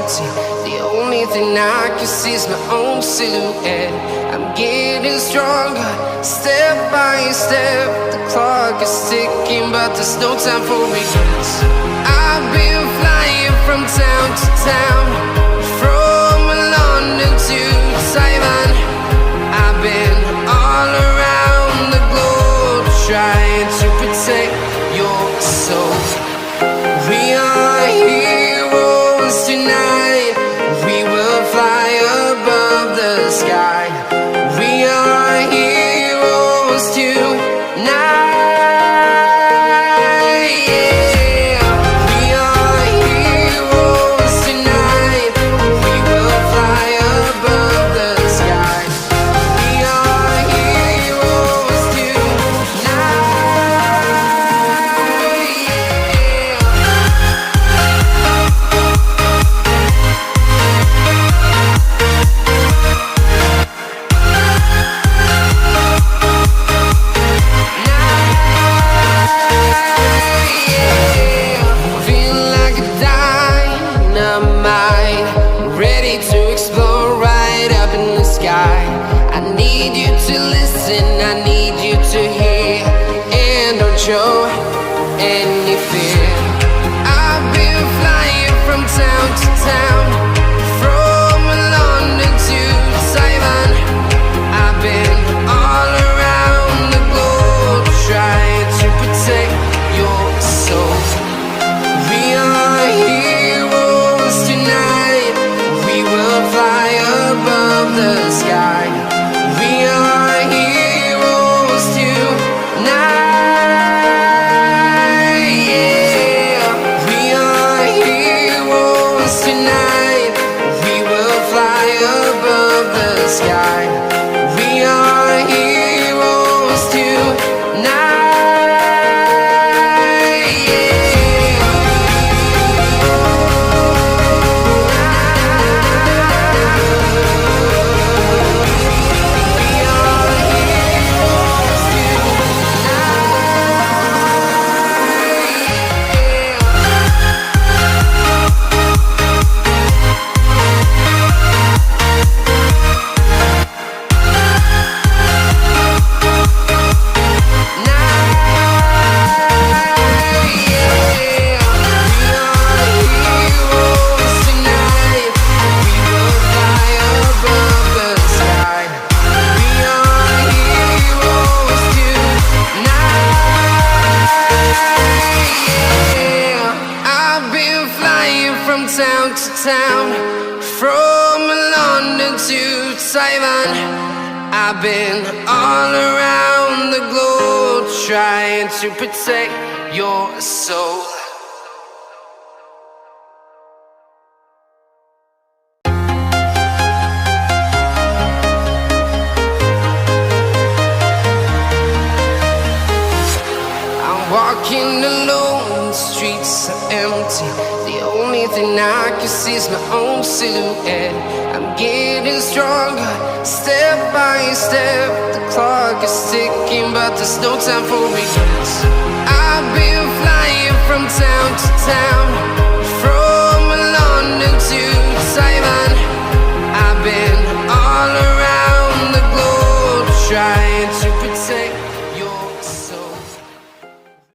empty. The only thing I can see is my own silhouette. I'm getting stronger, step by step. The clock is ticking, but there's no time for regrets. I've been flying from town to town, from London to Taiwan. I've been all around the globe, trying to protect your soul. We are heroes tonight. We will fly above the sky. We are heroes tonight. Yeah. We are heroes tonight. We will fly above the sky. We are heroes tonight. I need you to listen, I need you to hear, and don't show any fear. I've been flying from town to town, from London to Taiwan. I've been all around the globe, trying to protect your soul. We are heroes tonight. We will fly above the sky. We are heroes tonight. Yeah. We are heroes tonight. We will fly above the sky. We are heroes tonight. From town to town, from London to Taiwan. I've been all around the globe, trying to protect your soul. I'm walking alone, the streets are empty. The only thing I can see is my own silhouette. I'm getting stronger, step by step. The clock is ticking, but there's no time for regrets. I've been flying from town to town, from London to Taiwan. I've been all around the globe, trying to protect